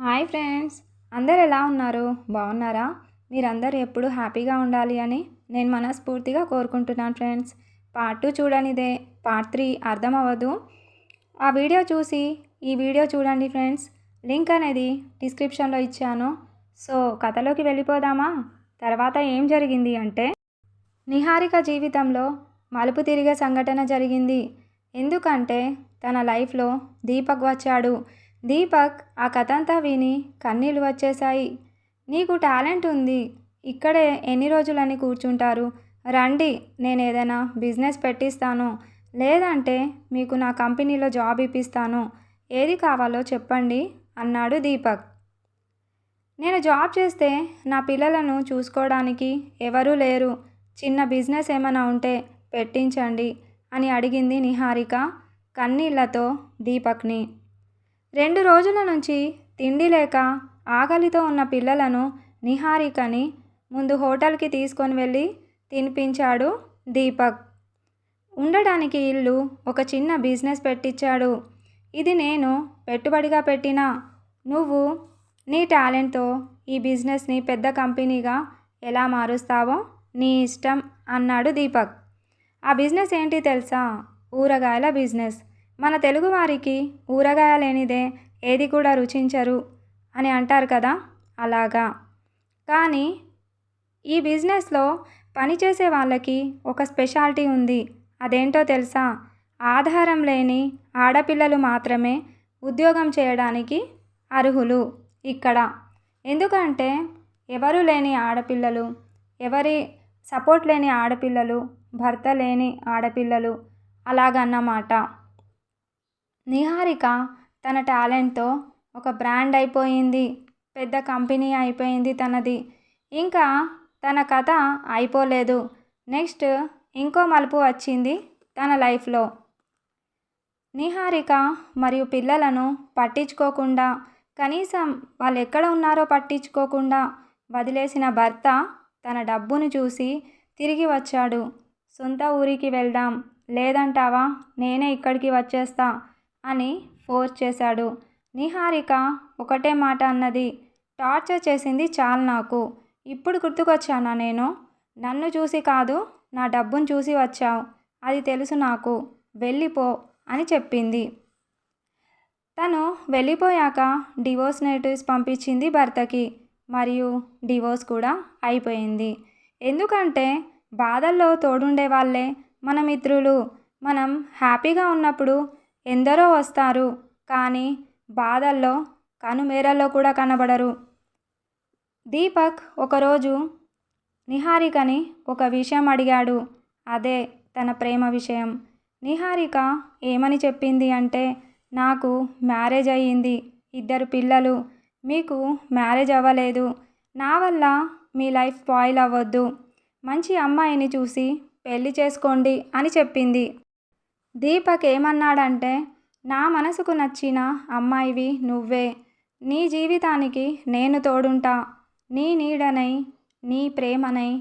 Hi friends, అందరు ఎలా ఉన్నారు? బాగున్నారా? మీరందరూ ఎప్పుడు హ్యాపీగా ఉండాలి అని నేను మనస్ఫూర్తిగా కోరుకుంటున్నాను ఫ్రెండ్స్. పార్ట్ 2 చూడనిదే పార్ట్ 3 అర్థం అవ్వదు. ఆ వీడియో చూసి ఈ వీడియో చూడండి ఫ్రెండ్స్. లింక్ అనేది డిస్క్రిప్షన్లో ఇచ్చాను. సో కథలోకి వెళ్ళిపోదామా? తర్వాత ఏం జరిగింది అంటే, నిహారిక జీవితంలో మలుపు తిరిగే సంఘటన జరిగింది. ఎందుకంటే తన లైఫ్లో దీపక్ వచ్చాడు. దీపక్ ఆ కథ అంతా విని కన్నీళ్ళు వచ్చేశాయి. నీకు టాలెంట్ ఉంది, ఇక్కడే ఎన్ని రోజులని కూర్చుంటారు? రండి, నేను ఏదైనా బిజినెస్ పెట్టిస్తాను, లేదంటే మీకు నా కంపెనీలో జాబ్ ఇప్పిస్తాను, ఏది కావాలో చెప్పండి అన్నాడు దీపక్. నేను జాబ్ చేస్తే నా పిల్లలను చూసుకోవడానికి ఎవరూ లేరు, చిన్న బిజినెస్ ఏమైనా ఉంటే పెట్టించండి అని అడిగింది నిహారిక కన్నీళ్లతో దీపక్ని. 2 రోజుల నుంచి తిండి లేక ఆకలితో ఉన్న పిల్లలను నిహారికని ముందు హోటల్కి తీసుకొని వెళ్ళి తినిపించాడు దీపక్. ఉండడానికి ఇల్లు, ఒక చిన్న బిజినెస్ పెట్టించాడు. ఇది నేను పెట్టుబడిగా పెట్టినా, నువ్వు నీ టాలెంట్తో ఈ బిజినెస్ని పెద్ద కంపెనీగా ఎలా మారుస్తావో నీ ఇష్టం అన్నాడు దీపక్. ఆ బిజినెస్ ఏంటి తెలుసా? ఊరగాయల బిజినెస్. మన తెలుగువారికి ఊరగాయ లేనిదే ఏది కూడా రుచించరు అని అంటారు కదా, అలాగా. కానీ ఈ బిజినెస్లో పనిచేసే వాళ్ళకి ఒక స్పెషాలిటీ ఉంది. అదేంటో తెలుసా? ఆధారం లేని ఆడపిల్లలు మాత్రమే ఉద్యోగం చేయడానికి అర్హులు ఇక్కడ. ఎందుకంటే ఎవరు లేని ఆడపిల్లలు, ఎవరి సపోర్ట్ లేని ఆడపిల్లలు, భర్త లేని ఆడపిల్లలు, అలాగన్నమాట. నిహారిక తన టాలెంట్తో ఒక బ్రాండ్ అయిపోయింది, పెద్ద కంపెనీ అయిపోయింది తనది. ఇంకా తన కథ అయిపోలేదు. నెక్స్ట్ ఇంకో మలుపు వచ్చింది తన లైఫ్లో. నిహారిక మరియు పిల్లలను పట్టించుకోకుండా, కనీసం వాళ్ళు ఎక్కడ ఉన్నారో పట్టించుకోకుండా వదిలేసిన భర్త తన డబ్బును చూసి తిరిగి వచ్చాడు. సొంత ఊరికి వెళ్దాం, లేదంటావా నేనే ఇక్కడికి వచ్చేస్తా అని ఫోర్స్ చేశాడు. నిహారిక ఒకటే మాట అన్నది, టార్చర్ చేసింది చాలు నాకు, ఇప్పుడు గుర్తుకొచ్చానా నేను? నన్ను చూసి కాదు, నా డబ్బును చూసి వచ్చావు, అది తెలుసు నాకు, వెళ్ళిపో అని చెప్పింది. తను వెళ్ళిపోయాక డివోర్స్ నోటీస్ పంపించింది భర్తకి, మరియు డివోర్స్ కూడా అయిపోయింది. ఎందుకంటే బాధల్లో తోడుండే వాళ్ళే మన మిత్రులు. మనం హ్యాపీగా ఉన్నప్పుడు ఎందరో వస్తారు, కానీ బాధల్లో కనుమేరల్లో కూడా కనబడరు. దీపక్ ఒకరోజు నిహారికని ఒక విషయం అడిగాడు. అదే తన ప్రేమ విషయం. నిహారిక ఏమని చెప్పింది అంటే, నాకు మ్యారేజ్ అయ్యింది, 2 పిల్లలు, మీకు మ్యారేజ్ అవ్వలేదు, నా వల్ల మీ లైఫ్ స్పాయిల్ అవ్వద్దు, మంచి అమ్మాయిని చూసి పెళ్లి చేసుకోండి అని చెప్పింది. దీపక్ ఏమన్నాడంటే, నా మనసుకు నచ్చిన అమ్మాయివి నువ్వే, నీ జీవితానికి నేను తోడుంటా, నీ నీడనై, నీ ప్రేమనై,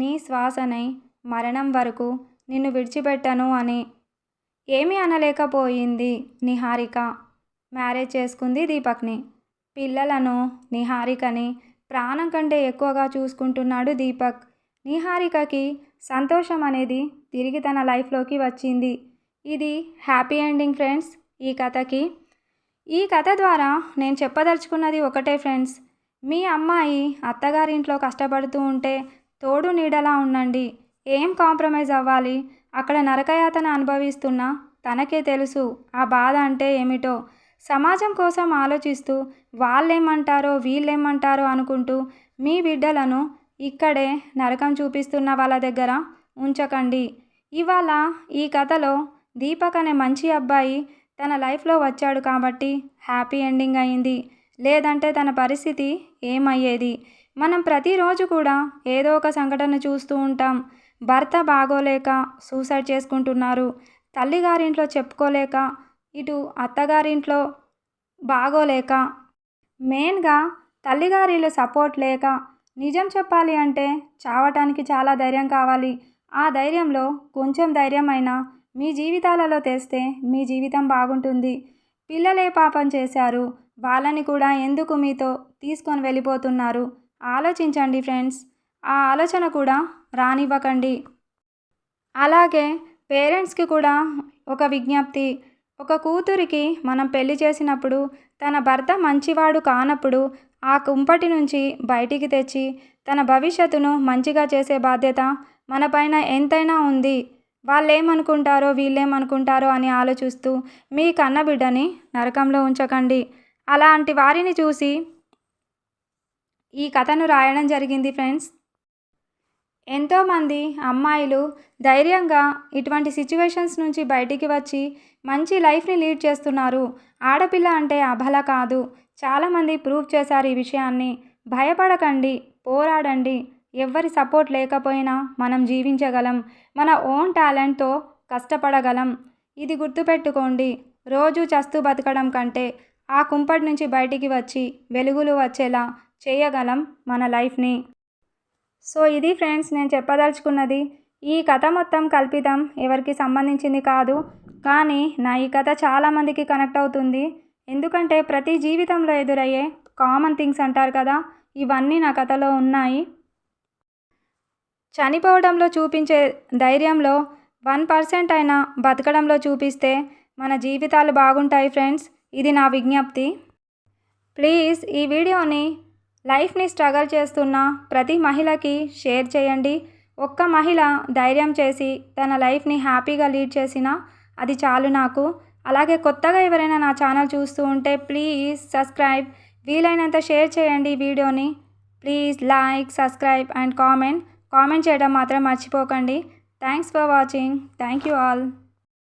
నీ శ్వాసనై, మరణం వరకు నిన్ను విడిచిపెట్టను అని. ఏమీ అనలేకపోయింది నిహారిక. మ్యారేజ్ చేసుకుంది దీపక్ని. పిల్లలను, నిహారికని ప్రాణం కంటే ఎక్కువగా చూసుకుంటున్నాడు దీపక్. నిహారికకి సంతోషం అనేది తిరిగి తన లైఫ్లోకి వచ్చింది. ఇది హ్యాపీ ఎండింగ్ ఫ్రెండ్స్ ఈ కథకి. ఈ కథ ద్వారా నేను చెప్పదలుచుకున్నది ఒకటే ఫ్రెండ్స్, మీ అమ్మాయి అత్తగారింట్లో కష్టపడుతూ ఉంటే తోడు నీడలా ఉండండి. ఏం కాంప్రమైజ్ అవ్వాలి? అక్కడ నరకయాతన అనుభవిస్తున్నా తనకే తెలుసు ఆ బాధ అంటే ఏమిటో. సమాజం కోసం ఆలోచిస్తూ వాళ్ళేమంటారో వీళ్ళేమంటారో అనుకుంటూ మీ బిడ్డలను ఇక్కడే నరకం చూపిస్తున్న వాళ్ళ దగ్గర ఉంచకండి. ఇవాళ ఈ కథలో దీపక్ అనే మంచి అబ్బాయి తన లైఫ్లో వచ్చాడు కాబట్టి హ్యాపీ ఎండింగ్ అయింది, లేదంటే తన పరిస్థితి ఏమయ్యేది? మనం ప్రతిరోజు కూడా ఏదో ఒక సంఘటన చూస్తూ ఉంటాం. భర్త బాగోలేక సూసైడ్ చేసుకుంటున్నారు, తల్లిగారింట్లో చెప్పుకోలేక, ఇటు అత్తగారింట్లో బాగోలేక, మెయిన్గా తల్లిగారిలో సపోర్ట్ లేక. నిజం చెప్పాలి అంటే చావటానికి చాలా ధైర్యం కావాలి. ఆ ధైర్యంలో కొంచెం ధైర్యమైనా మీ జీవితాలలో తెస్తే మీ జీవితం బాగుంటుంది. పిల్లలే పాపం చేశారు, వాళ్ళని కూడా ఎందుకు మీతో తీసుకొని వెళ్ళిపోతున్నారు? ఆలోచించండి ఫ్రెండ్స్. ఆ ఆలోచన కూడా రానివ్వకండి. అలాగే పేరెంట్స్కి కూడా ఒక విజ్ఞప్తి. ఒక కూతురికి మనం పెళ్లి చేసినప్పుడు తన భర్త మంచివాడు కానప్పుడు ఆ కుంపటి నుంచి బయటికి తెచ్చి తన భవిష్యత్తును మంచిగా చేసే బాధ్యత మన పైన ఎంతైనా ఉంది. వాళ్ళేమనుకుంటారో వీళ్ళేమనుకుంటారో అని ఆలోచిస్తూ మీ కన్నబిడ్డని నరకంలో ఉంచకండి. అలాంటి వారిని చూసి ఈ కథను రాయడం జరిగింది ఫ్రెండ్స్. ఎంతోమంది అమ్మాయిలు ధైర్యంగా ఇటువంటి సిచ్యువేషన్స్ నుంచి బయటికి వచ్చి మంచి లైఫ్ని లీడ్ చేస్తున్నారు. ఆడపిల్ల అంటే అబల కాదు. చాలామంది ప్రూవ్ చేశారు ఈ విషయాన్ని. భయపడకండి, పోరాడండి. ఎవ్వరి సపోర్ట్ లేకపోయినా మనం జీవించగలం. మన ఓన్ టాలెంట్తో కష్టపడగలం. ఇది గుర్తుపెట్టుకోండి. రోజు చస్తూ బతకడం కంటే ఆ కుంపటి నుంచి బయటికి వచ్చి వెలుగులు వచ్చేలా చేయగలం మన లైఫ్ని. సో ఇది ఫ్రెండ్స్ నేను చెప్పదలుచుకున్నది. ఈ కథ మొత్తం కల్పితం, ఎవరికి సంబంధించింది కాదు. కానీ నా ఈ కథ చాలామందికి కనెక్ట్ అవుతుంది. ఎందుకంటే ప్రతి జీవితంలో ఎదురయ్యే కామన్ థింగ్స్ అంటారు కదా, ఇవన్నీ నా కథలో ఉన్నాయి. చనిపోవడంలో చూపించే ధైర్యంలో 1% అయినా బతకడంలో చూపిస్తే మన జీవితాలు బాగుంటాయి ఫ్రెండ్స్. ఇది నా విజ్ఞప్తి. ప్లీజ్ ఈ వీడియోని లైఫ్ని స్ట్రగల్ చేస్తున్న ప్రతి మహిళకి షేర్ చేయండి. ఒక్క మహిళ ధైర్యం చేసి తన లైఫ్ని హ్యాపీగా లీడ్ చేసినా అది చాలు నాకు. అలాగే కొత్తగా ఎవరైనా నా ఛానల్ చూస్తూ ఉంటే ప్లీజ్ సబ్స్క్రైబ్. వీలైనంత షేర్ చేయండి వీడియోని. Please like, subscribe and comment చేయడం మాత్రం మర్చిపోకండి. Thanks for watching. Thank you all.